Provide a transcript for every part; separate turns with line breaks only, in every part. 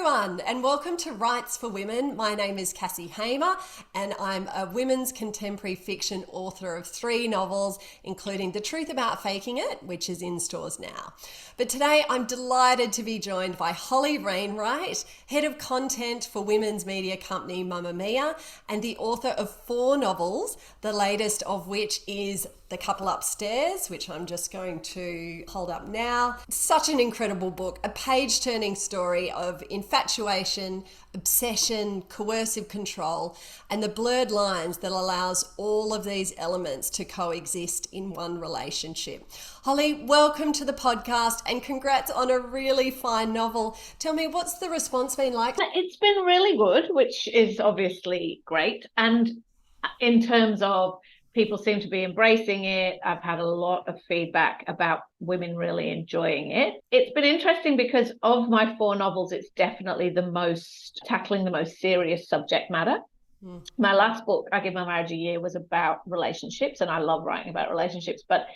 everyone, and welcome to Rights for Women. My name is Cassie Hamer, and I'm a women's contemporary fiction author of 3 novels, including The Truth About Faking It, which is in stores now. But today I'm delighted to be joined by Holly Wainwright, head of content for women's media company Mamma Mia, and the author of 4 novels, the latest of which is The Couple Upstairs, which I'm just going to hold up now. Such an incredible book, a page-turning story of infatuation, obsession, coercive control, and the blurred lines that allows all of these elements to coexist in one relationship. Holly, welcome to the podcast and congrats on a really fine novel. Tell me, what's the response been like?
It's been really good, which is obviously great. And in terms of people seem to be embracing it. I've had a lot of feedback about women really enjoying it. It's been interesting because of my 4 novels, it's definitely tackling the most serious subject matter. My last book, I Give My Marriage a Year, was about relationships, and I love writing about relationships, but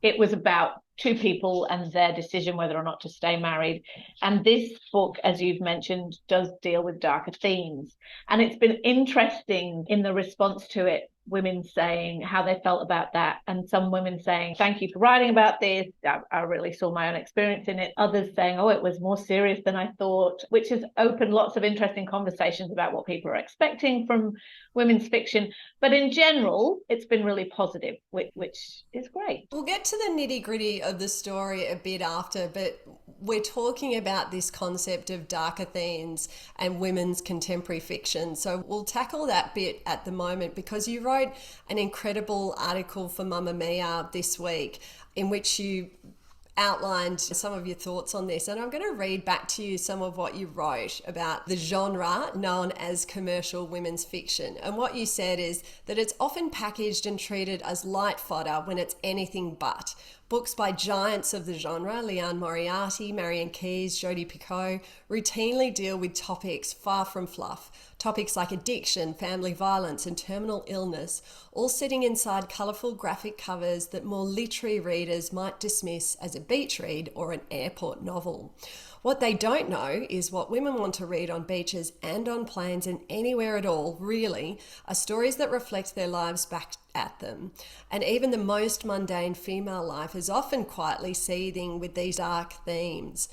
it was about 2 people and their decision whether or not to stay married. And this book, as you've mentioned, does deal with darker themes. And it's been interesting in the response to it, women saying how they felt about that, and some women saying, thank you for writing about this. I really saw my own experience in it. Others saying, oh, it was more serious than I thought, which has opened lots of interesting conversations about what people are expecting from women's fiction. But in general, it's been really positive, which is great.
We'll get to the nitty-gritty of the story a bit after, but we're talking about this concept of darker themes and women's contemporary fiction. So we'll tackle that bit at the moment, because you wrote an incredible article for Mamma Mia this week in which you outlined some of your thoughts on this, and I'm going to read back to you some of what you wrote about the genre known as commercial women's fiction. And what you said is that it's often packaged and treated as light fodder when it's anything but. Books by giants of the genre, Liane Moriarty, Marianne Keyes, Jodi Picoult, routinely deal with topics far from fluff. Topics like addiction, family violence, and terminal illness, all sitting inside colourful graphic covers that more literary readers might dismiss as a beach read or an airport novel. What they don't know is what women want to read on beaches and on planes and anywhere at all, really, are stories that reflect their lives back at them. And even the most mundane female life is often quietly seething with these dark themes.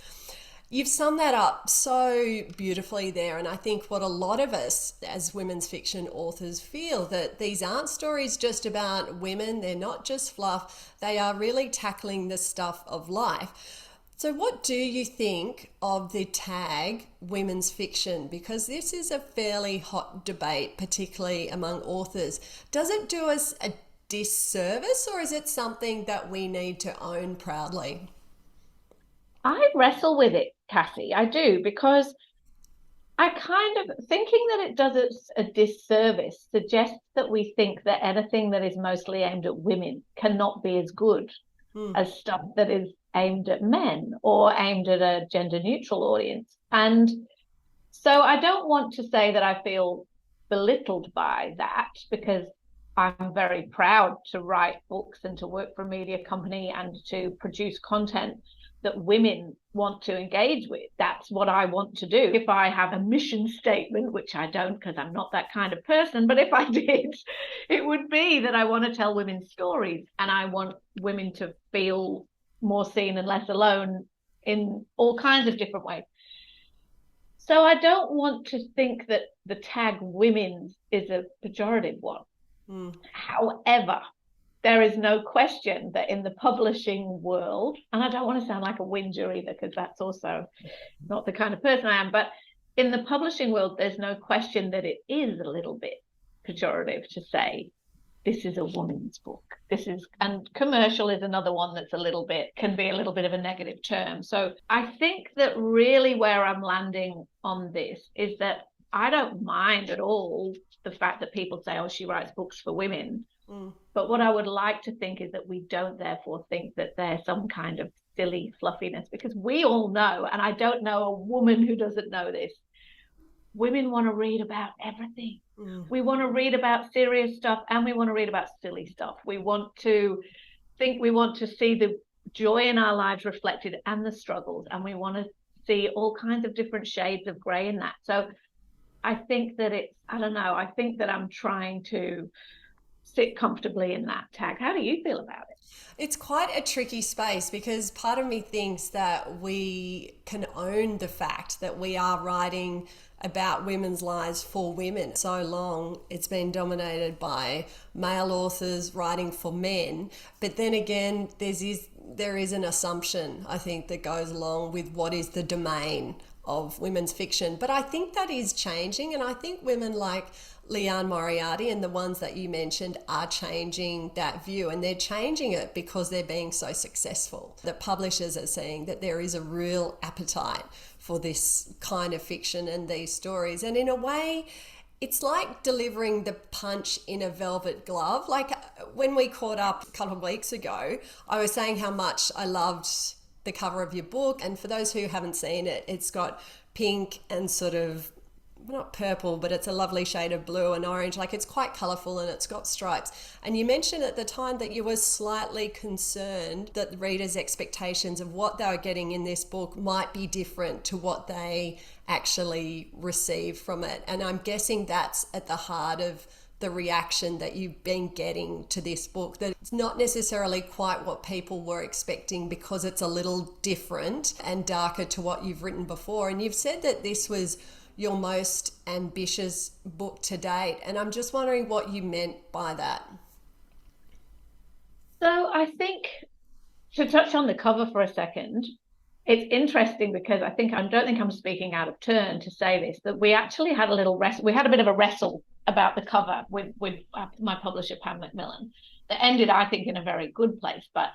You've summed that up so beautifully there, and I think what a lot of us as women's fiction authors feel, that these aren't stories just about women, they're not just fluff, they are really tackling the stuff of life. So what do you think of the tag women's fiction? Because this is a fairly hot debate, particularly among authors. Does it do us a disservice, or is it something that we need to own proudly?
I wrestle with it, Cassie. I do, because I kind of thinking that it does us a disservice suggests that we think that anything that is mostly aimed at women cannot be as good as stuff that is aimed at men or aimed at a gender neutral audience. And so I don't want to say that I feel belittled by that, because I'm very proud to write books and to work for a media company and to produce content that women want to engage with. That's what I want to do. If I have a mission statement, which I don't because I'm not that kind of person, but if I did, it would be that I want to tell women's stories and I want women to feel more seen and less alone in all kinds of different ways. So I don't want to think that the tag women's is a pejorative one. However, there is no question that in the publishing world, and I don't want to sound like a whinger either, because that's also not the kind of person I am, but in the publishing world, there's no question that it is a little bit pejorative to say, this is a woman's book. And commercial is another one that's can be a little bit of a negative term. So I think that really where I'm landing on this is that I don't mind at all the fact that people say, oh, she writes books for women. But what I would like to think is that we don't therefore think that there's some kind of silly fluffiness, because we all know, and I don't know a woman who doesn't know this, women want to read about everything. We want to read about serious stuff and we want to read about silly stuff. We want to see the joy in our lives reflected and the struggles, and we want to see all kinds of different shades of gray in that. So I think that I don't know, I think that I'm trying to sit comfortably in that tag. How do you feel about it?
It's quite a tricky space because part of me thinks that we can own the fact that we are writing about women's lives for women. So long it's been dominated by male authors writing for men. But then again, there is an assumption, I think, that goes along with what is the domain of women's fiction. But I think that is changing, and I think women like Leanne Moriarty and the ones that you mentioned are changing that view, and they're changing it because they're being so successful. The publishers are seeing that there is a real appetite for this kind of fiction and these stories, and in a way it's like delivering the punch in a velvet glove. Like when we caught up a couple of weeks ago, I was saying how much I loved the cover of your book, and for those who haven't seen it, it's got pink and sort of not purple, but it's a lovely shade of blue and orange. Like it's quite colourful and it's got stripes. And you mentioned at the time that you were slightly concerned that the readers' expectations of what they were getting in this book might be different to what they actually receive from it. And I'm guessing that's at the heart of the reaction that you've been getting to this book, that it's not necessarily quite what people were expecting because it's a little different and darker to what you've written before. And you've said that this was your most ambitious book to date, and I'm just wondering what you meant by that.
So I think, to touch on the cover for a second, it's interesting because I don't think I'm speaking out of turn to say this, that we actually had we had a bit of a wrestle about the cover with my publisher Pam Macmillan that ended, I think, in a very good place. But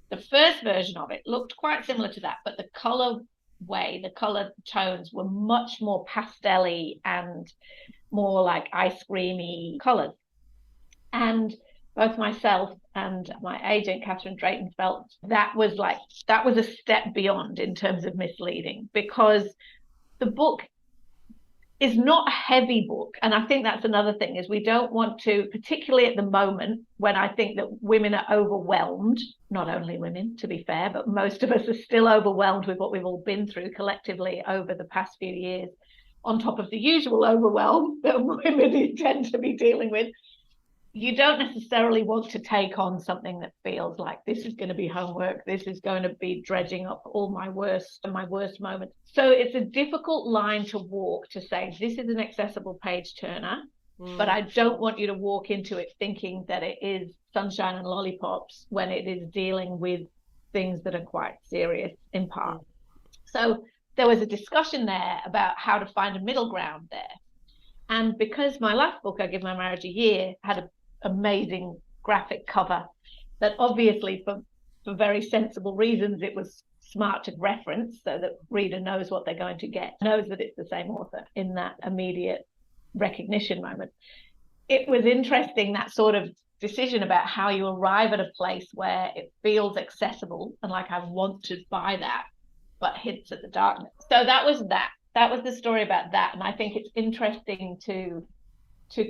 the first version of it looked quite similar to that, but the color tones were much more pastel-y and more like ice creamy colors. And both myself and my agent Catherine Drayton felt that was a step beyond in terms of misleading, because the book is not a heavy book. And I think that's another thing, is we don't want to, particularly at the moment when I think that women are overwhelmed, not only women to be fair, but most of us are still overwhelmed with what we've all been through collectively over the past few years, on top of the usual overwhelm that women tend to be dealing with. You don't necessarily want to take on something that feels like this is going to be homework, this is going to be dredging up all my worst moments. So it's a difficult line to walk, to say this is an accessible page turner, but I don't want you to walk into it thinking that it is sunshine and lollipops when it is dealing with things that are quite serious in part. So there was a discussion there about how to find a middle ground there. And because my last book, I Give My Marriage a Year, had an amazing graphic cover that obviously for very sensible reasons it was smart to reference, so that reader knows what they're going to get, knows that it's the same author in that immediate recognition moment. It was interesting, that sort of decision about how you arrive at a place where it feels accessible and like I want to buy that, but hints at the darkness. So that was the story about that. And I think it's interesting to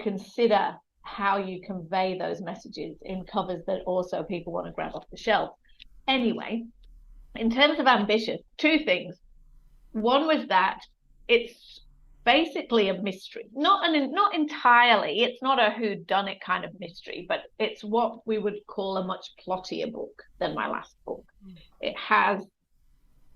consider how you convey those messages in covers that also people want to grab off the shelf. Anyway, in terms of ambitious, two things. One was that it's basically a mystery, not entirely, it's not a whodunit kind of mystery, but it's what we would call a much plottier book than my last book. It has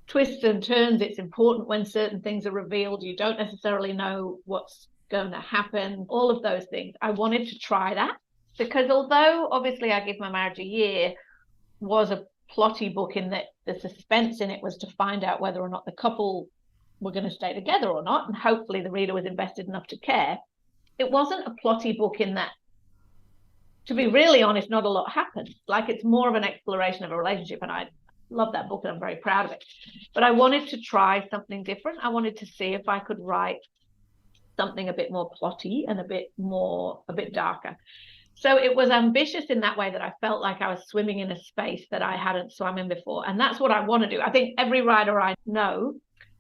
twists and turns. It's important when certain things are revealed. You don't necessarily know what's going to happen, all of those things. I wanted to try that, because although obviously I Give My Marriage a Year was a plotty book in that the suspense in it was to find out whether or not the couple were going to stay together or not, and hopefully the reader was invested enough to care, it wasn't a plotty book in that, to be really honest, not a lot happened. Like, it's more of an exploration of a relationship, and I love that book and I'm very proud of it. But I wanted to try something different. I wanted to see if I could write something a bit more plotty and a bit darker. So it was ambitious in that way, that I felt like I was swimming in a space that I hadn't swum in before. And that's what I want to do. I think every writer I know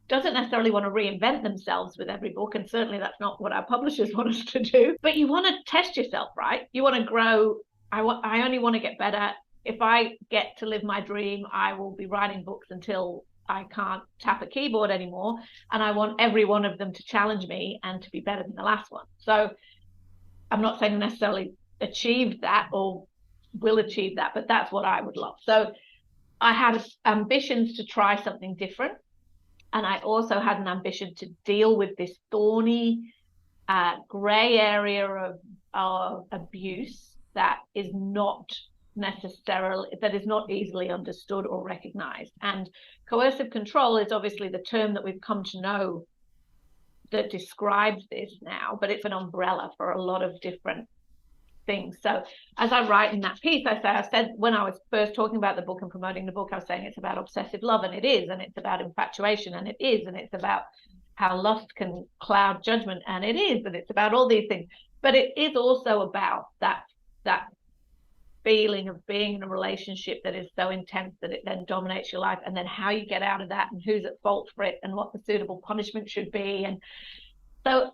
doesn't necessarily want to reinvent themselves with every book, and certainly that's not what our publishers want us to do. But you want to test yourself, right? You want to grow. I only want to get better. If I get to live my dream, I will be writing books until I can't tap a keyboard anymore, and I want every one of them to challenge me and to be better than the last one. So I'm not saying necessarily achieved that or will achieve that, but that's what I would love. So I had ambitions to try something different. And I also had an ambition to deal with this thorny, gray area of abuse that is not easily understood or recognized. And coercive control is obviously the term that we've come to know that describes this now, but it's an umbrella for a lot of different things. So as I write in that piece, I said when I was first talking about the book and promoting the book, I was saying it's about obsessive love, and it is, and it's about infatuation, and it is, and it's about how lust can cloud judgment, and it is, and it's about all these things. But it is also about that feeling of being in a relationship that is so intense that it then dominates your life, and then how you get out of that, and who's at fault for it, and what the suitable punishment should be. And so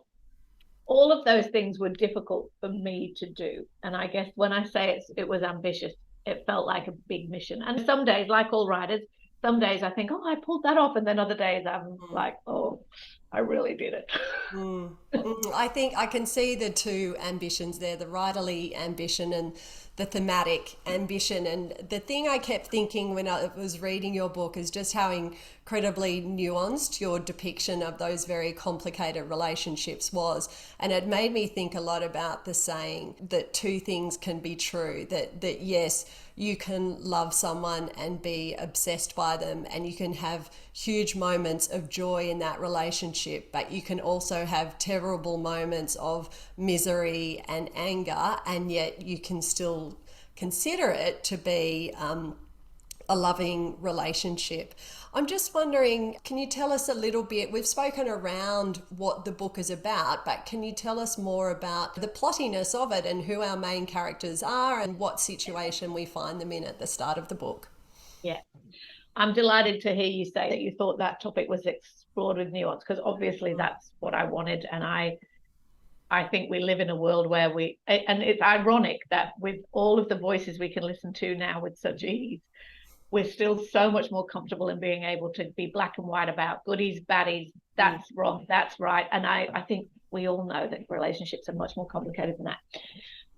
all of those things were difficult for me to do. And I guess when I say it was ambitious, it felt like a big mission. And some days, like all writers, some days I think, oh, I pulled that off. And then other days I'm like, oh, I really did it.
I think I can see the two ambitions there, the writerly ambition and the thematic ambition. And the thing I kept thinking when I was reading your book is just how incredibly nuanced your depiction of those very complicated relationships was. And it made me think a lot about the saying that two things can be true, that yes, you can love someone and be obsessed by them, and you can have huge moments of joy in that relationship, but you can also have terrible moments of misery and anger, and yet you can still consider it to be a loving relationship. I'm just wondering, can you tell us a little bit? We've spoken around what the book is about, but can you tell us more about the plottiness of it and who our main characters are and what situation we find them in at the start of the book?
Yeah. I'm delighted to hear you say that you thought that topic was explored with nuance, because obviously that's what I wanted. And I think we live in a world where and it's ironic that with all of the voices we can listen to now with such ease, we're still so much more comfortable in being able to be black and white about goodies, baddies, that's wrong, that's right. And I think we all know that relationships are much more complicated than that.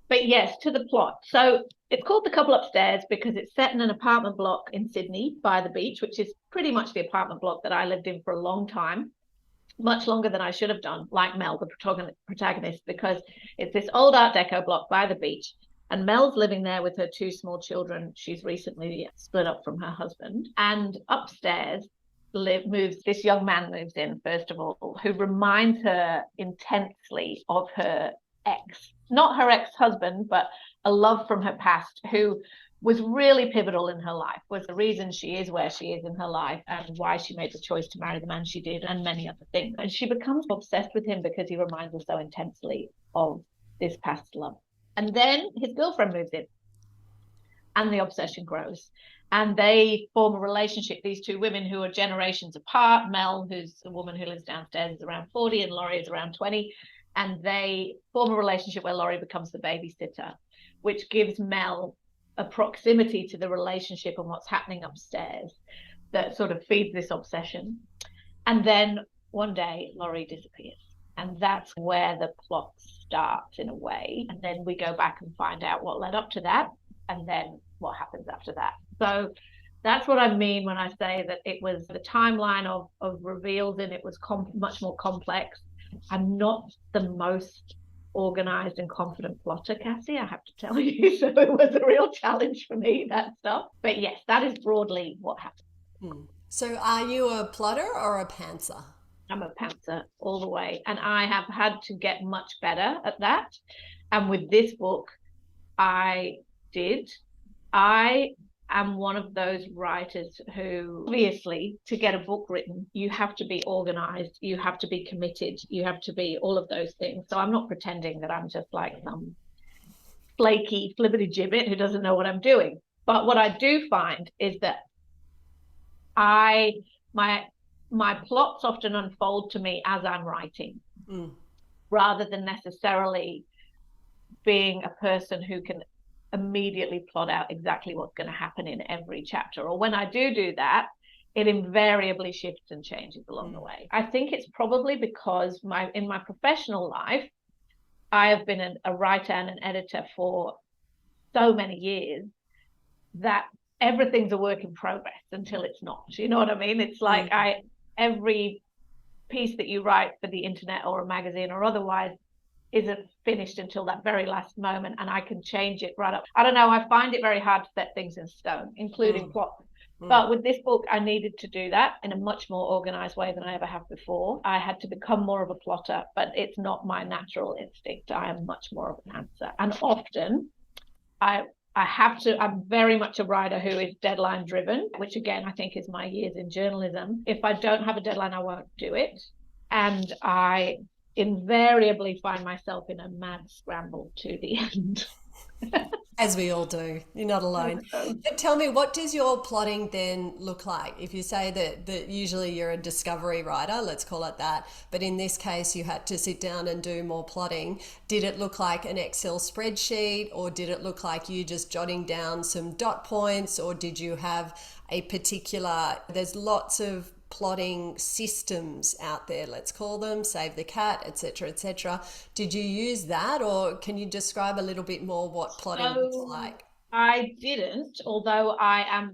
But yes, to the plot. So it's called The Couple Upstairs because it's set in an apartment block in Sydney by the beach, which is pretty much the apartment block that I lived in for a long time, much longer than I should have done, like Mel, the protagonist, because it's this old Art Deco block by the beach. And Mel's living there with her two small children. She's recently split up from her husband. And upstairs this young man moves in, first of all, who reminds her intensely of her ex. Not her ex-husband, but a love from her past who was really pivotal in her life, was the reason she is where she is in her life and why she made the choice to marry the man she did, and many other things. And she becomes obsessed with him because he reminds her so intensely of this past love. And then his girlfriend moves in and the obsession grows. And they form a relationship, these two women who are generations apart. Mel, who's the woman who lives downstairs, is around 40, and Laurie is around 20. And they form a relationship where Laurie becomes the babysitter, which gives Mel a proximity to the relationship and what's happening upstairs that sort of feeds this obsession. And then one day, Laurie disappears. And that's where the plot starts in a way. And then we go back and find out what led up to that, and then what happens after that. So that's what I mean when I say that it was the timeline of reveals, and it was much more complex. I'm not the most organized and confident plotter, Cassie, I have to tell you. So it was a real challenge for me, that stuff. But yes, that is broadly what happened.
So are you a plotter or a pantser?
I'm a pantser all the way. And I have had to get much better at that. And with this book, I am one of those writers who, obviously, to get a book written, you have to be organized, you have to be committed, you have to be all of those things. So I'm not pretending that I'm just like some flaky flippity-gibbet who doesn't know what I'm doing. But what I do find is that my plots often unfold to me as I'm writing, rather than necessarily being a person who can immediately plot out exactly what's going to happen in every chapter. Or when I do that, it invariably shifts and changes along the way. I think it's probably because in my professional life, I have been a writer and an editor for so many years that everything's a work in progress until it's not. You know what I mean? It's like every piece that you write for the internet or a magazine or otherwise isn't finished until that very last moment, and I can change it right up. I don't know, I find it very hard to set things in stone, including plot. But with this book, I needed to do that in a much more organized way than I ever have before. I had to become more of a plotter, but it's not my natural instinct. I am much more of an anther. And often I'm very much a writer who is deadline driven, which again, I think is my years in journalism. If I don't have a deadline, I won't do it. And I invariably find myself in a mad scramble to the end.
As we all do. You're not alone. But tell me, what does your plotting then look like? If you say that usually you're a discovery writer, let's call it that, but in this case you had to sit down and do more plotting. Did it look like an Excel spreadsheet, or did it look like you just jotting down some dot points, or did you have a particular, there's lots of plotting systems out there, let's call them, Save the Cat, etc., etc. Did you use that, or can you describe a little bit more what plotting looks like?
I didn't, although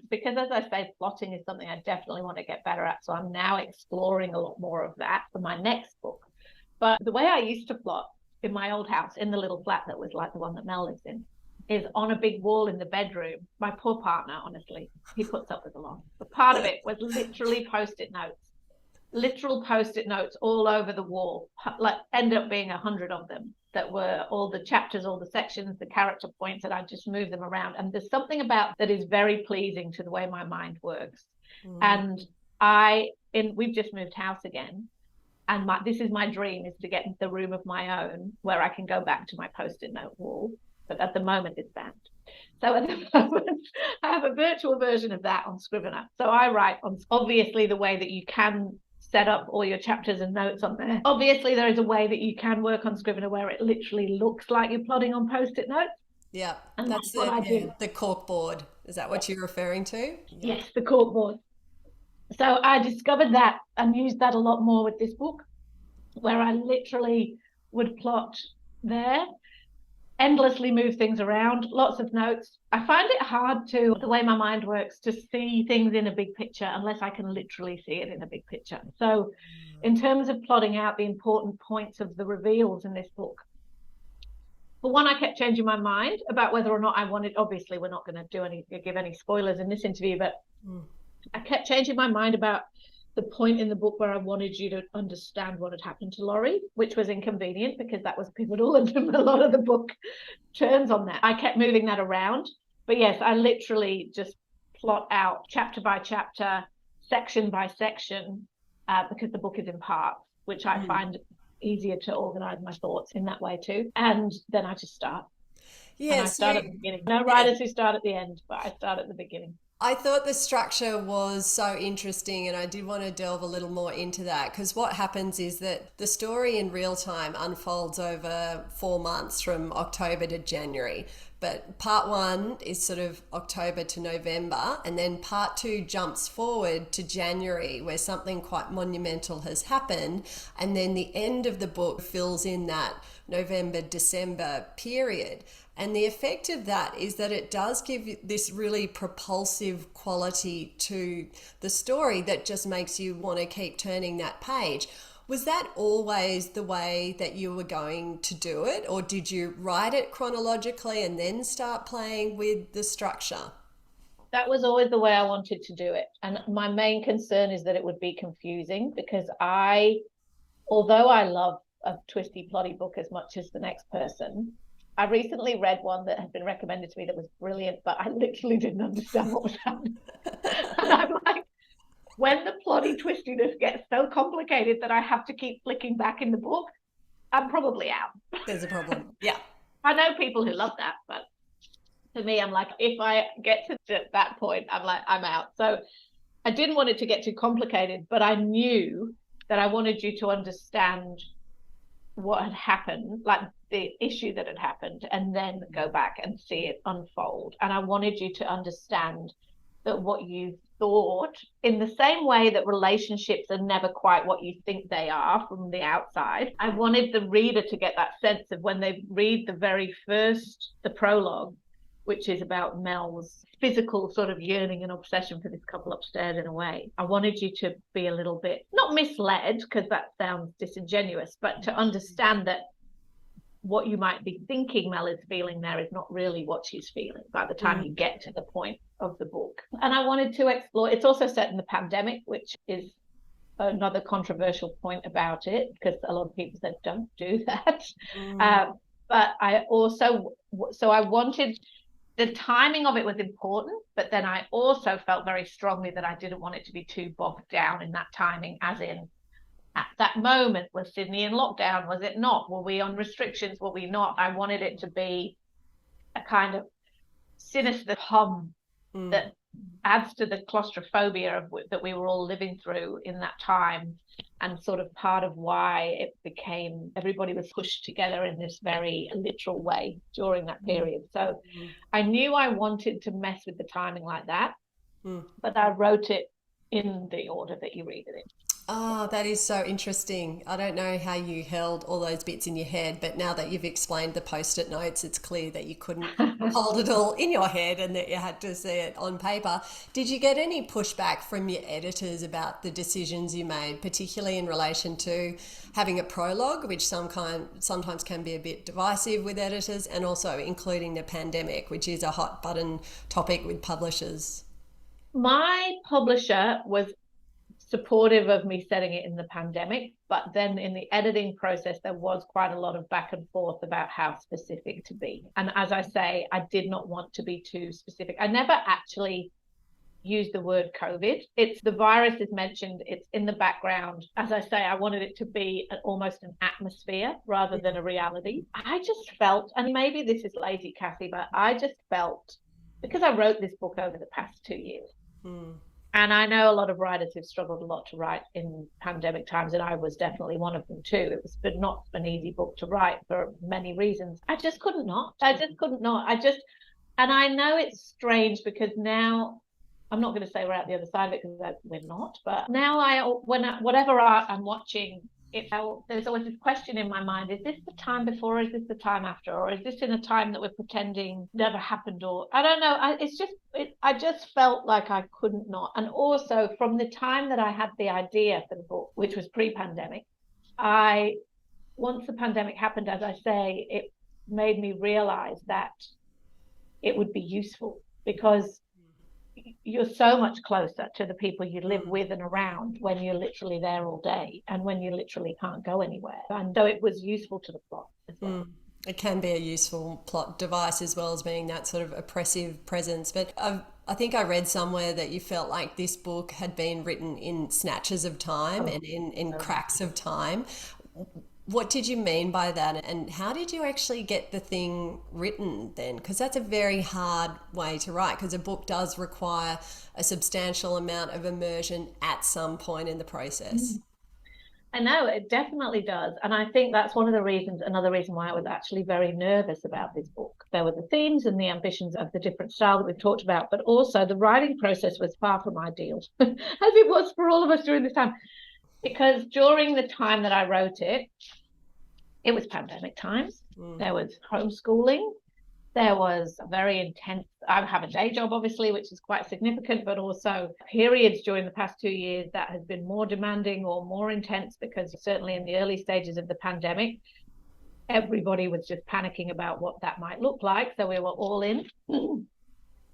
because as I say, plotting is something I definitely want to get better at. So I'm now exploring a lot more of that for my next book. But the way I used to plot in my old house, in the little flat that was like the one that Mel lives in, is on a big wall in the bedroom. My poor partner, honestly, he puts up with a lot. But part of it was literally literal post-it notes all over the wall, like ended up being 100 of them that were all the chapters, all the sections, the character points, and I just moved them around. And there's something about that is very pleasing to the way my mind works. And we've just moved house again. And this is my dream, is to get the room of my own where I can go back to my post-it note wall. But at the moment it's banned. So at the moment, I have a virtual version of that on Scrivener. So I write on, obviously, the way that you can set up all your chapters and notes on there. Obviously, there is a way that you can work on Scrivener where it literally looks like you're plotting on post-it notes.
Yeah,
and that's what I do.
The cork board. Is that what you're referring to?
Yes, the cork board. So I discovered that and used that a lot more with this book, where I literally would plot there, endlessly move things around, lots of notes. I find it hard the way my mind works, to see things in a big picture unless I can literally see it in a big picture. So in terms of plotting out the important points of the reveals in this book, for one, I kept changing my mind about whether or not I wanted, obviously we're not going to give any spoilers in this interview, but I kept changing my mind about the point in the book where I wanted you to understand what had happened to Laurie, which was inconvenient because that was pivotal, and a lot of the book turns on that. I kept moving that around. But yes, I literally just plot out chapter by chapter, section by section, because the book is in parts, which I find easier to organize my thoughts in that way too. And then I just start. Yes, and I start at the beginning. No writers who start at the end, but I start at the beginning.
I thought the structure was so interesting, and I did want to delve a little more into that, because what happens is that the story in real time unfolds over 4 months from October to January. But part one is sort of October to November, and then part two jumps forward to January, where something quite monumental has happened, and then the end of the book fills in that November-December period. And the effect of that is that it does give this really propulsive quality to the story that just makes you want to keep turning that page. Was that always the way that you were going to do it, or did you write it chronologically and then start playing with the structure?
That was always the way I wanted to do it. And my main concern is that it would be confusing, because although I love a twisty, plotty book as much as the next person, I recently read one that had been recommended to me that was brilliant, but I literally didn't understand what was happening. And I'm like, when the plotty twistiness gets so complicated that I have to keep flicking back in the book, I'm probably out.
There's a problem. Yeah.
I know people who love that, but to me, I'm like, if I get to that point, I'm like, I'm out. So I didn't want it to get too complicated, but I knew that I wanted you to understand what had happened, like the issue that had happened, and then go back and see it unfold. And I wanted you to understand that what you thought, in the same way that relationships are never quite what you think they are from the outside. I wanted the reader to get that sense of when they read the prologue, which is about Mel's physical sort of yearning and obsession for this couple upstairs in a way. I wanted you to be a little bit, not misled, because that sounds disingenuous, but to understand that what you might be thinking Mel is feeling there is not really what she's feeling by the time you get to the point of the book. And I wanted to explore, it's also set in the pandemic, which is another controversial point about it, because a lot of people said, don't do that. But I also, so I wanted, the timing of it was important, but then I also felt very strongly that I didn't want it to be too bogged down in that timing, as in, at that moment, was Sydney in lockdown? Was it not? Were we on restrictions? Were we not? I wanted it to be a kind of sinister hum that adds to the claustrophobia that we were all living through in that time, and sort of part of why it became, everybody was pushed together in this very literal way during that period. So I knew I wanted to mess with the timing like that, but I wrote it in the order that you read it in.
Oh, that is so interesting. I don't know how you held all those bits in your head, but now that you've explained the post-it notes, it's clear that you couldn't hold it all in your head and that you had to see it on paper. Did you get any pushback from your editors about the decisions you made, particularly in relation to having a prologue, which sometimes can be a bit divisive with editors, and also including the pandemic, which is a hot button topic with publishers?
My publisher was supportive of me setting it in the pandemic, but then in the editing process there was quite a lot of back and forth about how specific to be. And as I say, I did not want to be too specific. I never actually used the word COVID. It's, the virus is mentioned, it's in the background. As I say, I wanted it to be almost an atmosphere rather than a reality. I just felt, and maybe this is lazy, Cassie, but I just felt, because I wrote this book over the past 2 years, and I know a lot of writers who've struggled a lot to write in pandemic times, and I was definitely one of them too. It was but not an easy book to write for many reasons. I just couldn't not. And I know it's strange because now, I'm not going to say we're at the other side of it because we're not, but now whatever art I'm watching, there's always this question in my mind: is this the time before, or is this the time after, or is this in a time that we're pretending never happened? Or I don't know. I just felt like I couldn't not. And also, from the time that I had the idea for the book, which was pre-pandemic, once the pandemic happened, as I say, it made me realize that it would be useful, because you're so much closer to the people you live with and around when you're literally there all day, and when you literally can't go anywhere. And so it was useful to the plot as well.
It can be a useful plot device as well as being that sort of oppressive presence. But I think I read somewhere that you felt like this book had been written in snatches of time and in cracks of time. What did you mean by that, and how did you actually get the thing written then? Because that's a very hard way to write, because a book does require a substantial amount of immersion at some point in the process.
I know, it definitely does. And I think that's another reason why I was actually very nervous about this book. There were the themes and the ambitions of the different style that we've talked about, but also the writing process was far from ideal, as it was for all of us during this time. Because during the time that I wrote it, it was pandemic times. There was homeschooling. There was a very intense, I have a day job, obviously, which is quite significant, but also periods during the past 2 years that has been more demanding or more intense, because certainly in the early stages of the pandemic, everybody was just panicking about what that might look like. So we were all in.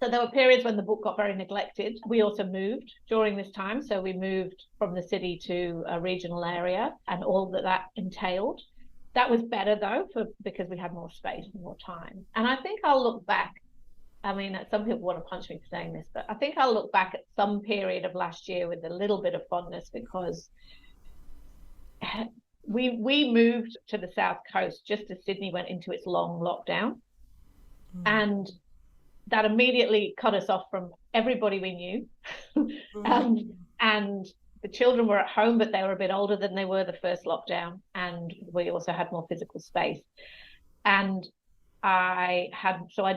So there were periods when the book got very neglected. We also moved during this time. So we moved from the city to a regional area, and all that entailed. That was better though, because we had more space and more time. And I think I'll look back. I mean, some people want to punch me for saying this, but I think I'll look back at some period of last year with a little bit of fondness, because we moved to the South Coast just as Sydney went into its long lockdown. And that immediately cut us off from everybody we knew. And the children were at home, but they were a bit older than they were the first lockdown. And we also had more physical space. And I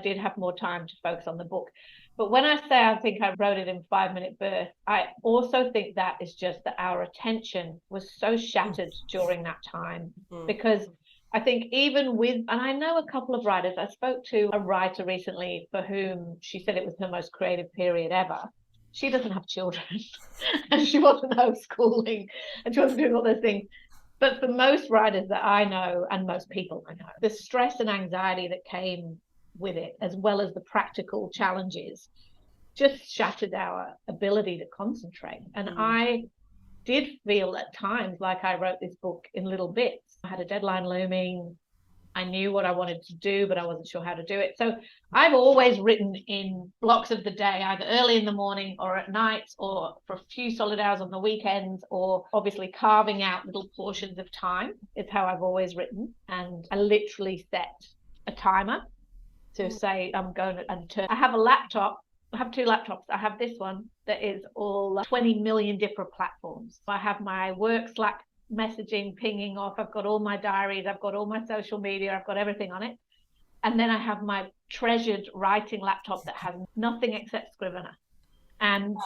did have more time to focus on the book. But when I say I think I wrote it in 5-minute bursts, I also think that is just that our attention was so shattered during that time. Because I think even with, and I know a couple of writers, I spoke to a writer recently for whom she said it was her most creative period ever. She doesn't have children and she wasn't homeschooling and she wasn't doing all those things. But for most writers that I know, and most people I know, the stress and anxiety that came with it, as well as the practical challenges, just shattered our ability to concentrate. And I did feel at times like I wrote this book in little bits. I had a deadline looming. I knew what I wanted to do, but I wasn't sure how to do it. So I've always written in blocks of the day, either early in the morning or at night, or for a few solid hours on the weekends, or obviously carving out little portions of time is how I've always written. And I literally set a timer to say I'm going to, I have a laptop. I have 2 laptops. I have this one that is all 20 million different platforms. I have my work Slack messaging pinging off. I've got all my diaries. I've got all my social media. I've got everything on it. And then I have my treasured writing laptop that has nothing except Scrivener. And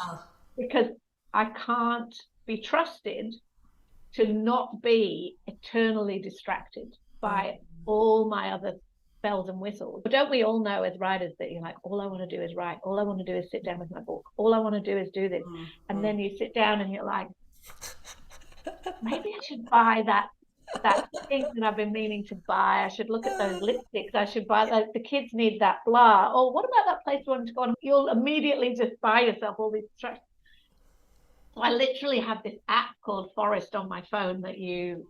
because I can't be trusted to not be eternally distracted by all my other bells and whistles. But don't we all know as writers that you're like, all I want to do is write. All I want to do is sit down with my book. All I want to do is do this. And then you sit down and you're like, maybe I should buy that thing that I've been meaning to buy. I should look at those lipsticks. I should buy those. The kids need that blah. Oh, what about that place you want to go on? You'll immediately just buy yourself all these distractions. So I literally have this app called Forest on my phone that you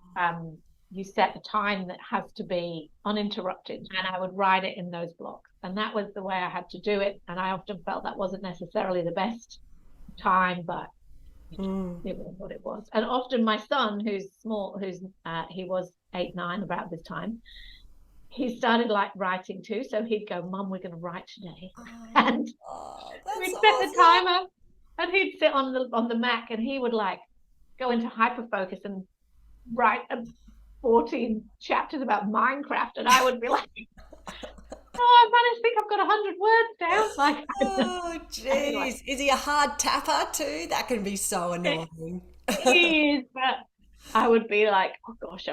set a time that has to be uninterrupted, and I would write it in those blocks. And that was the way I had to do it. And I often felt that wasn't necessarily the best time, but it was what it was. And often my son, who's small, he was 8, 9 about this time, he started like writing too. So he'd go, Mum, we're going to write today. And we'd set the timer, and he'd sit on the Mac, and he would like go into hyperfocus and write 14 chapters about Minecraft, and I would be like, I managed to think I've got 100 words down. Like,
oh, jeez. Is he a hard tapper too? That can be so annoying.
He is, but I would be like, oh gosh,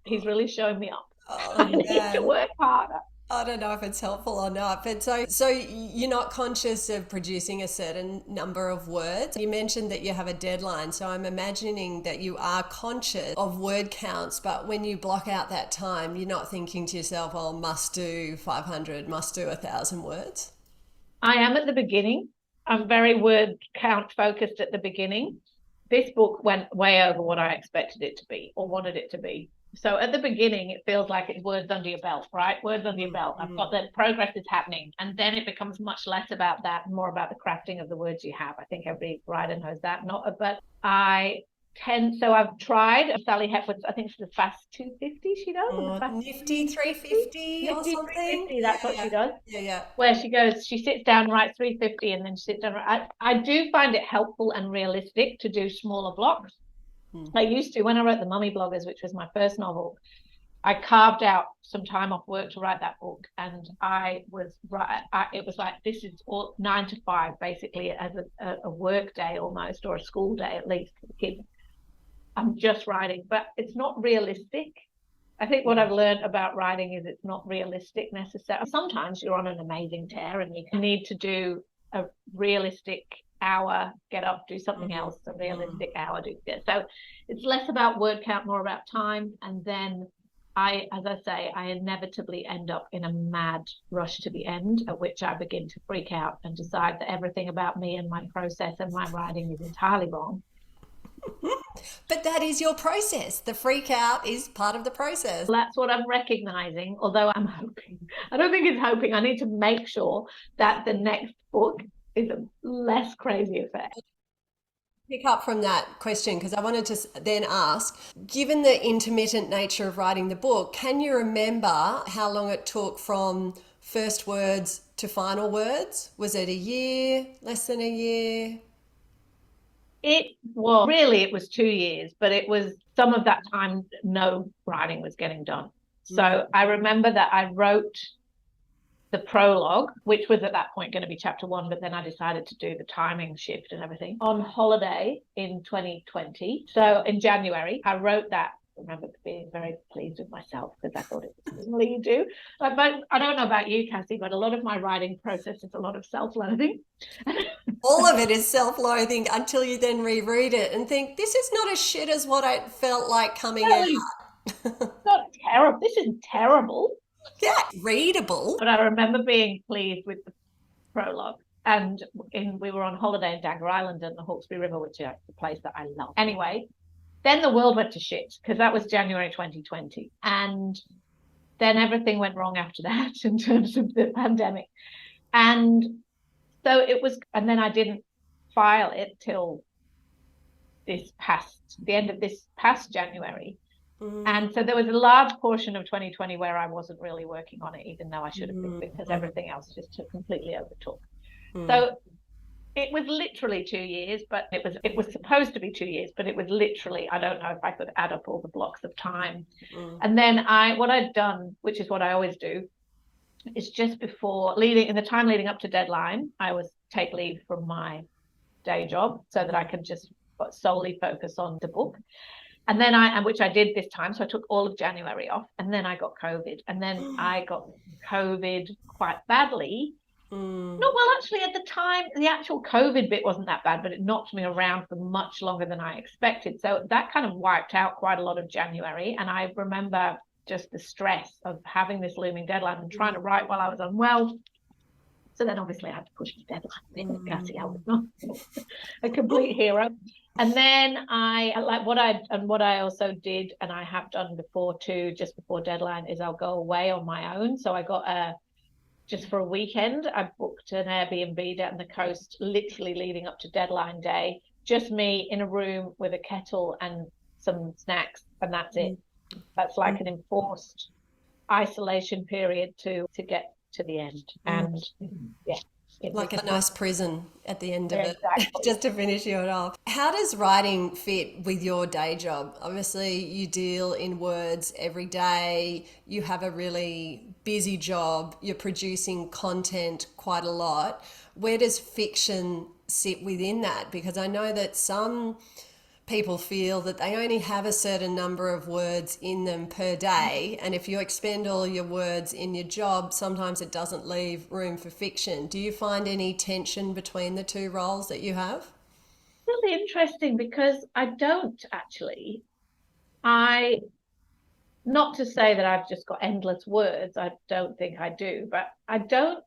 he's really showing me up. I need to work harder.
I don't know if it's helpful or not, but so you're not conscious of producing a certain number of words. You mentioned that you have a deadline, so I'm imagining that you are conscious of word counts, but when you block out that time, you're not thinking to yourself, oh, must do 500, must do 1,000 words.
I am at the beginning. I'm very word count focused at the beginning. This book went way over what I expected it to be or wanted it to be. So at the beginning, it feels like it's words under your belt, right? Words under your belt. I've got that progress is happening. And then it becomes much less about that and more about the crafting of the words you have. I think every writer knows that. But I've tried Sally Hepworth's, I think it's the Fast 250 she does.
Nifty 350 or something.
350, that's what she does.
Yeah.
Where she sits down and writes 350 and then she sits down. I do find it helpful and realistic to do smaller blocks. I used to, when I wrote The Mummy Bloggers, which was my first novel, I carved out some time off work to write that book. And it was like, this is all 9 to 5, basically, as a work day almost, or a school day at least for the kids. I'm just writing, but it's not realistic. I think what I've learned about writing is it's not realistic necessarily. Sometimes you're on an amazing tear and you need to do a realistic hour, get up, do something else, a realistic hour, do this. So it's less about word count, more about time. And then as I say, I inevitably end up in a mad rush to the end, at which I begin to freak out and decide that everything about me and my process and my writing is entirely wrong.
But that is your process. The freak out is part of the process.
That's what I'm recognizing, although I'm hoping. I don't think it's hoping. I need to make sure that the next book is a less crazy affair.
Pick up from that question because I wanted to then ask, given the intermittent nature of writing the book, can you remember how long it took from first words to final words? Was it a year, less than a year?
It was 2 years, but it was some of that time no writing was getting done. So I remember that I wrote the prologue, which was at that point going to be chapter 1, but then I decided to do the timing shift and everything on holiday in 2020. So in January, I wrote that. I remember being very pleased with myself because I thought it was something you do. But I don't know about you, Cassie, but a lot of my writing process is a lot of self-loathing.
All of it is self-loathing until you then reread it and think, this is not as shit as what I felt like coming out.
Really, not terrible. This is terrible.
Yeah, readable.
But I remember being pleased with the prologue. And we were on holiday in Dagger Island and the Hawkesbury River, which is a place that I love. Anyway, then the world went to shit because that was January 2020. And then everything went wrong after that in terms of the pandemic. And so it was, and then I didn't file it till the end of this past January. And so there was a large portion of 2020 where I wasn't really working on it, even though I should have been, because everything else just completely overtook. So it was literally 2 years, but it was supposed to be 2 years, but it was literally, I don't know if I could add up all the blocks of time. And then what I'd done, which is what I always do, is just before in the time leading up to deadline, I was take leave from my day job so that I could just solely focus on the book. And then which I did this time. So I took all of January off, and then I got COVID. And then I got COVID quite badly. No, well, actually at the time, the actual COVID bit wasn't that bad, but it knocked me around for much longer than I expected. So that kind of wiped out quite a lot of January. And I remember just the stress of having this looming deadline and trying to write while I was unwell. So then obviously I had to push the deadline. Cassie, I was not a complete hero. And then what I also did, and I have done before too, just before deadline, is I'll go away on my own. So I got just for a weekend, I booked an Airbnb down the coast, literally leading up to deadline day. Just me in a room with a kettle and some snacks, and that's it. That's like an enforced isolation period to get to the end. And yeah.
Like a nice prison at the end of it,
exactly.
just to finish it off. How does writing fit with your day job? Obviously, you deal in words every day. You have a really busy job. You're producing content quite a lot. Where does fiction sit within that? Because I know that some people feel that they only have a certain number of words in them per day, and if you expend all your words in your job, sometimes it doesn't leave room for fiction. Do you find any tension between the two roles that you have?
Really interesting, because I don't actually. Not to say that I've just got endless words, I don't think I do, but I don't.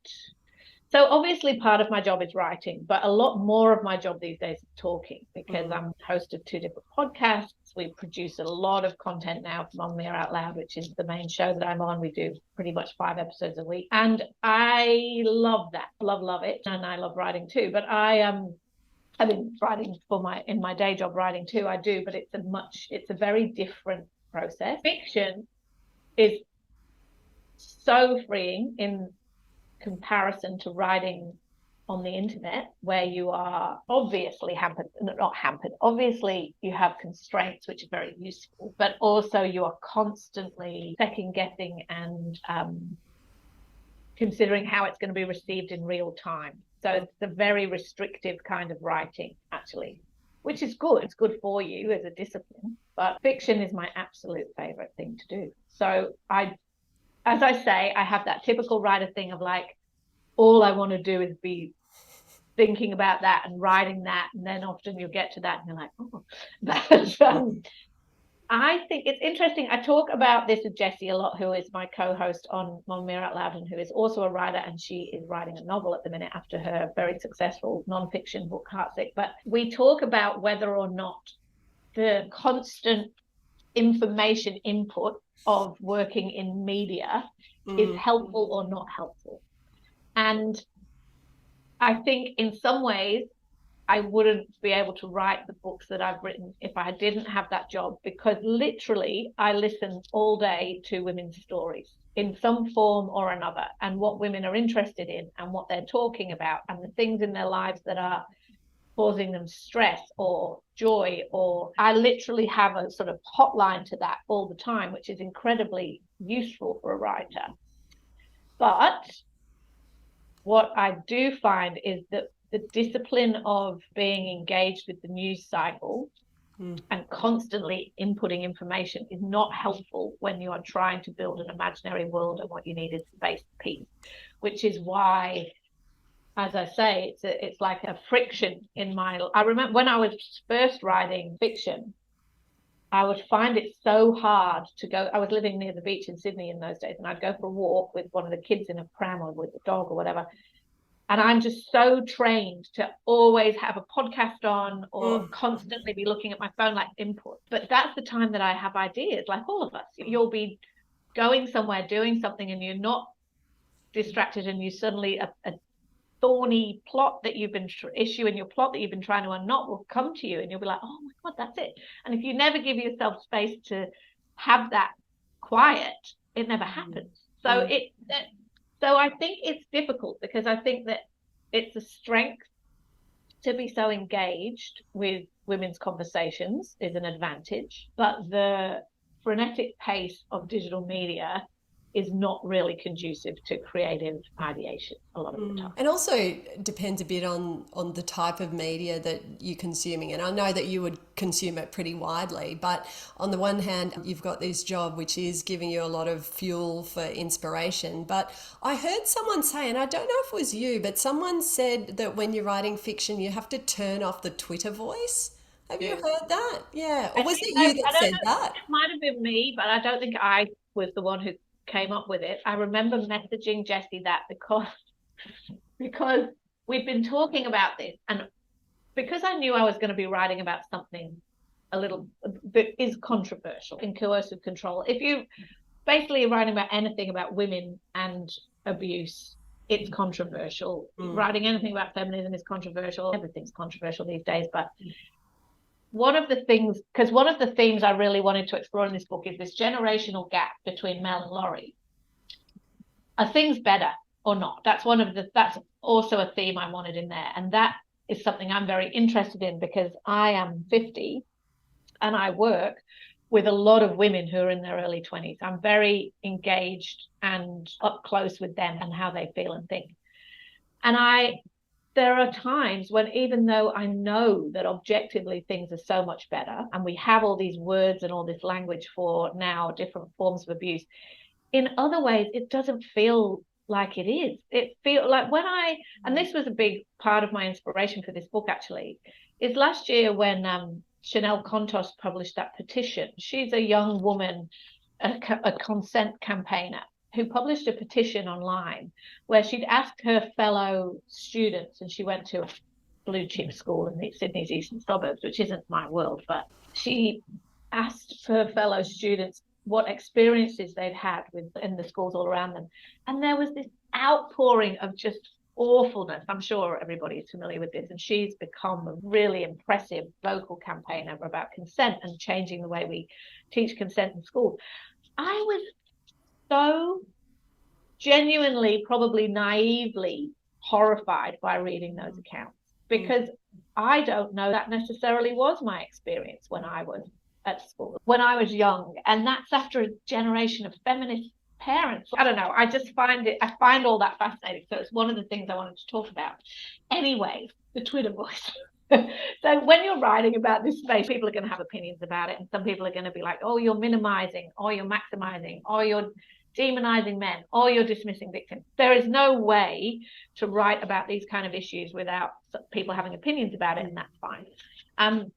So obviously part of my job is writing, but a lot more of my job these days is talking, because I'm host of 2 different podcasts. We produce a lot of content now from On There Out Loud, which is the main show that I'm on. We do pretty much 5 episodes a week. And I love that. Love it. And I love writing too. But I've been writing in my day job, writing too. I do, but it's a very different process. Fiction is so freeing in comparison to writing on the internet, where you are obviously obviously you have constraints, which are very useful, but also you are constantly second guessing and considering how it's going to be received in real time. So it's a very restrictive kind of writing, actually, which is good. It's good for you as a discipline, but fiction is my absolute favorite thing to do. So as I say, I have that typical writer thing of like, all I want to do is be thinking about that and writing that. And then often you'll get to that and you're like, oh. But I think it's interesting. I talk about this with Jessie a lot, who is my co-host on Mir Out Loud, and who is also a writer, and she is writing a novel at the minute after her very successful non-fiction book, Heartsick. But we talk about whether or not the constant information input of working in media is helpful or not helpful. And I think in some ways I wouldn't be able to write the books that I've written if I didn't have that job, because literally I listen all day to women's stories in some form or another, and what women are interested in and what they're talking about and the things in their lives that are causing them stress or joy, or I literally have a sort of hotline to that all the time, which is incredibly useful for a writer. But what I do find is that the discipline of being engaged with the news cycle and constantly inputting information is not helpful when you are trying to build an imaginary world, and what you need is space peace, which is why, as I say, it's like a friction in my. I remember when I was first writing fiction, I would find it so hard to go. I was living near the beach in Sydney in those days, and I'd go for a walk with one of the kids in a pram or with a dog or whatever. And I'm just so trained to always have a podcast on or constantly be looking at my phone like input. But that's the time that I have ideas, like all of us. You'll be going somewhere, doing something, and you're not distracted, and you suddenly a thorny plot that you've been issue in your plot that you've been trying to unknot will come to you, and you'll be like, oh my God, that's it. And if you never give yourself space to have that quiet, it never happens. So so I think it's difficult, because I think that it's a strength to be so engaged with women's conversations is an advantage, but the frenetic pace of digital media is not really conducive to creative ideation a lot of the time.
And also depends a bit on the type of media that you're consuming. And I know that you would consume it pretty widely, but on the one hand, you've got this job which is giving you a lot of fuel for inspiration. But I heard someone say, and I don't know if it was you, but someone said that when you're writing fiction, you have to turn off the Twitter voice. Have you heard that? Yeah. Or was it you that said that?
It might have been me, but I don't think I was the one who came up with it. I remember messaging Jessie that because we'd been talking about this, and because I knew I was going to be writing about something a little that is controversial in coercive control. If you basically are writing about anything about women and abuse, it's controversial. Writing anything about feminism is controversial. Everything's controversial these days. But one of the themes I really wanted to explore in this book is this generational gap between Mel and Laurie. Are things better or not? That's also a theme I wanted in there. And that is something I'm very interested in, because I am 50 and I work with a lot of women who are in their early 20s. I'm very engaged and up close with them and how they feel and think. And there are times when, even though I know that objectively things are so much better, and we have all these words and all this language for now different forms of abuse, in other ways it doesn't feel like it is. It feels like and this was a big part of my inspiration for this book actually, is last year when Chanel Contos published that petition. She's a young woman, a consent campaigner, who published a petition online where she'd asked her fellow students, and she went to a blue chip school in Sydney's eastern suburbs, which isn't my world, but she asked her fellow students what experiences they'd had in the schools all around them. And there was this outpouring of just awfulness. I'm sure everybody is familiar with this. And she's become a really impressive vocal campaigner about consent and changing the way we teach consent in school. I was so genuinely, probably naively horrified by reading those accounts, because I don't know that necessarily was my experience when I was at school, when I was young. And that's after a generation of feminist parents. I don't know. I find all that fascinating. So it's one of the things I wanted to talk about. Anyway, the Twitter voice. So when you're writing about this space, people are going to have opinions about it. And some people are going to be like, oh, you're minimizing, or you're maximizing, or you're demonizing men, or you're dismissing victims. There is no way to write about these kind of issues without people having opinions about it, and that's fine.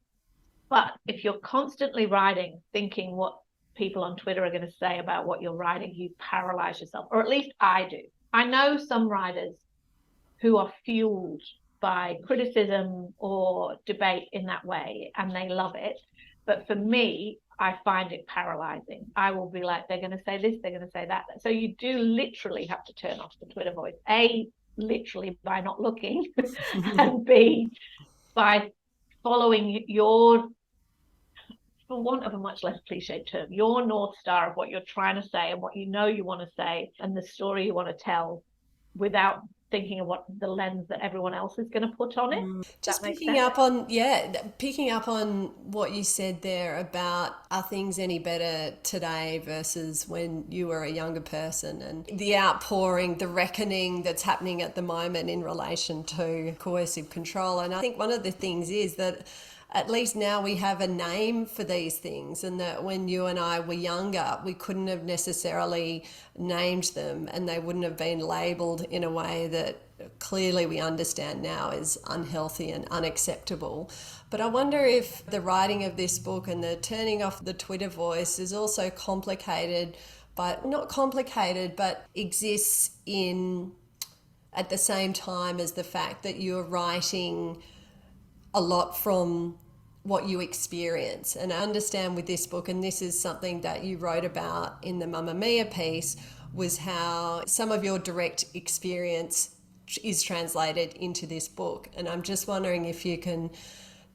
But if you're constantly writing, thinking what people on Twitter are going to say about what you're writing, you paralyze yourself, or at least I do. I know some writers who are fueled by criticism or debate in that way, and they love it. But for me, I find it paralyzing. I will be like, they're going to say this, they're going to say that. So you do literally have to turn off the Twitter voice. A, literally by not looking, and B, by following your, for want of a much less cliched term, your North Star of what you're trying to say and what you know you want to say and the story you want to tell, without thinking of what the lens that everyone else is going to put on it. Does
Just
that make
picking
sense?
up on, yeah, picking up on what you said there about are things any better today versus when you were a younger person, and the outpouring, the reckoning that's happening at the moment in relation to coercive control. And I think one of the things is that at least now we have a name for these things, and that when you and I were younger, we couldn't have necessarily named them and they wouldn't have been labeled in a way that clearly we understand now is unhealthy and unacceptable. But I wonder if the writing of this book and the turning off the Twitter voice is also complicated, but not complicated, but exists in at the same time as the fact that you're writing a lot from what you experience. And I understand with this book, and this is something that you wrote about in the Mamma Mia piece, was how some of your direct experience is translated into this book. And I'm just wondering if you can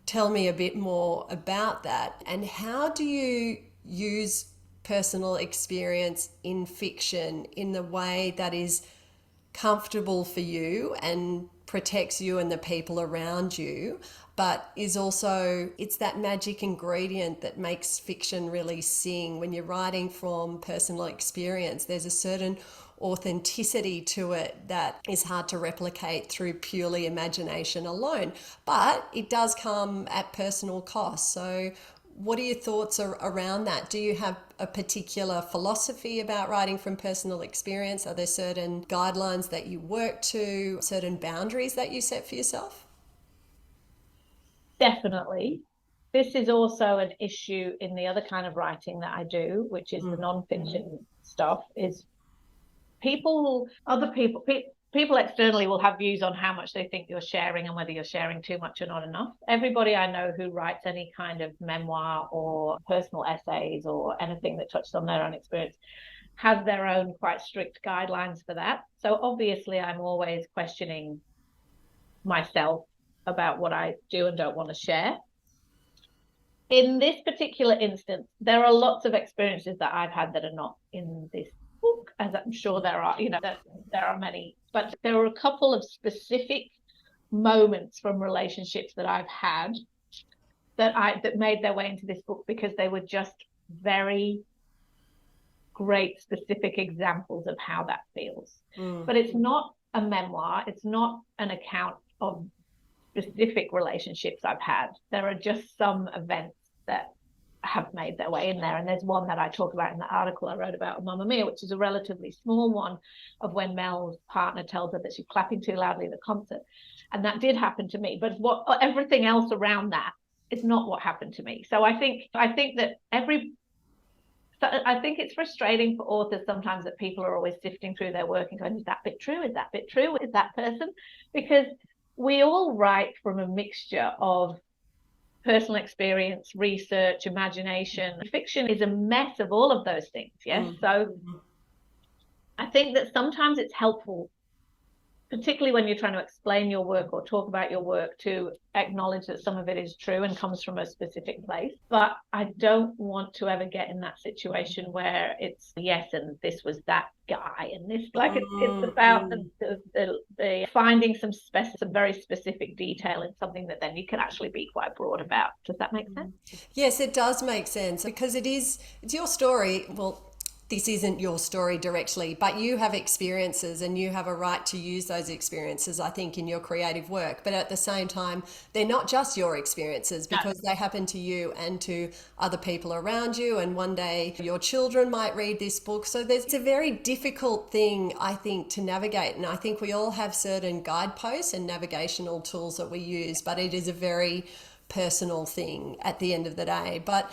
tell me a bit more about that, and how do you use personal experience in fiction in the way that is comfortable for you and protects you and the people around you, but is also, it's that magic ingredient that makes fiction really sing. When you're writing from personal experience, there's a certain authenticity to it that is hard to replicate through purely imagination alone, but it does come at personal cost. So what are your thoughts around that? Do you have a particular philosophy about writing from personal experience? Are there certain guidelines that you work to, certain boundaries that you set for yourself?
Definitely. This is also an issue in the other kind of writing that I do, which is the nonfiction stuff, is other people, people externally will have views on how much they think you're sharing and whether you're sharing too much or not enough. Everybody I know who writes any kind of memoir or personal essays or anything that touches on their own experience has their own quite strict guidelines for that. So obviously I'm always questioning myself about what I do and don't want to share. In this particular instance, there are lots of experiences that I've had that are not in this book, as I'm sure there are, there are many, but there are a couple of specific moments from relationships that I've had that made their way into this book because they were just very great specific examples of how that feels. But it's not a memoir, it's not an account of specific relationships I've had. There are just some events that have made their way in there. And there's one that I talk about in the article I wrote about Mamma Mia, which is a relatively small one, of when Mel's partner tells her that she's clapping too loudly at the concert. And that did happen to me. But everything else around that is not what happened to me. So I think that I think it's frustrating for authors sometimes that people are always sifting through their work and going, is that bit true? Is that bit true? Is that person? Because we all write from a mixture of personal experience, research, imagination. Fiction is a mess of all of those things, yes? So I think that sometimes it's helpful, particularly when you're trying to explain your work or talk about your work, to acknowledge that some of it is true and comes from a specific place. But I don't want to ever get in that situation where it's yes, and this was that guy, and this, like, it's about the finding some very specific detail in something that then you can actually be quite broad about. Does that make sense?
Yes, it does make sense, because it's your story. Well, this isn't your story directly, but you have experiences and you have a right to use those experiences, I think, in your creative work. But at the same time, they're not just your experiences, because they happen to you and to other people around you. And one day your children might read this book. So it's a very difficult thing, I think, to navigate. And I think we all have certain guideposts and navigational tools that we use, but it is a very personal thing at the end of the day. But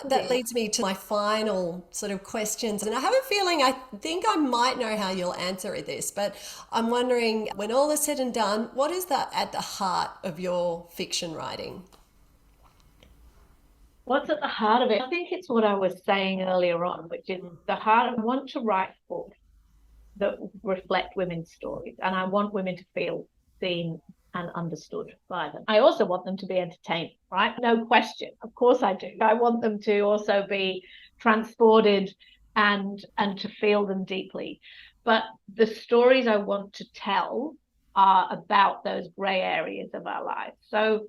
that leads me to my final sort of questions. And I have a feeling, I think I might know how you'll answer this, but I'm wondering, when all is said and done, what is that at the heart of your fiction writing?
What's at the heart of it? I think it's what I was saying earlier on, which is the heart. I want to write books that reflect women's stories, and I want women to feel seen and understood by them. I also want them to be entertaining, right? No question. Of course I do. I want them to also be transported and to feel them deeply. But the stories I want to tell are about those gray areas of our lives. So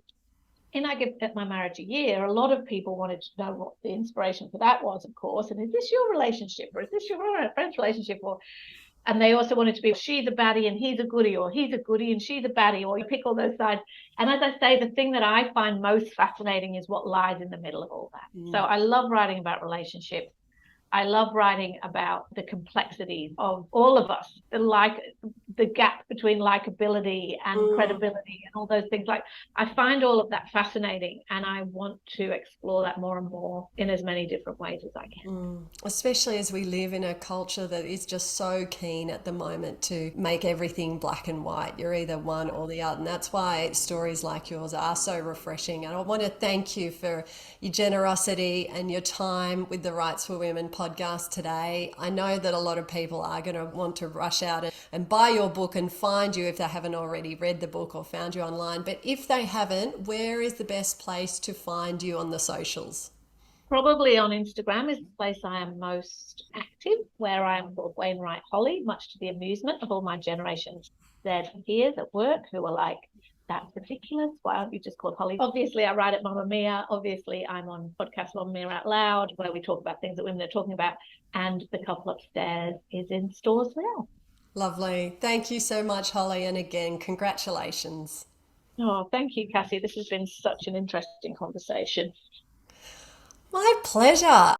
in I Give My Marriage a Year, a lot of people wanted to know what the inspiration for that was, of course. And is this your relationship, or is this your friend's relationship? And they also wanted to be, she's a baddie and he's a goodie, or he's a goodie and she's a baddie, or you pick all those sides. And as I say, the thing that I find most fascinating is what lies in the middle of all that. So I love writing about relationships. I love writing about the complexities of all of us, the gap between likability and credibility and all those things. Like, I find all of that fascinating, and I want to explore that more and more in as many different ways as I can.
Especially as we live in a culture that is just so keen at the moment to make everything black and white. You're either one or the other. And that's why stories like yours are so refreshing. And I want to thank you for your generosity and your time with the Rights for Women podcast today. I know that a lot of people are going to want to rush out and buy your book and find you if they haven't already read the book or found you online. But if they haven't, where is the best place to find you on the socials?
Probably on Instagram is the place I am most active, where I am called Wainwright Holly, much to the amusement of all my Generation Z peers at work who are like, that's ridiculous. Why aren't you just called Holly? Obviously, I write at Mamma Mia. Obviously, I'm on podcast Mamma Mia Out Loud, where we talk about things that women are talking about. And The Couple Upstairs is in stores now.
Lovely. Thank you so much, Holly. And again, congratulations.
Oh, thank you, Cassie. This has been such an interesting conversation.
My pleasure.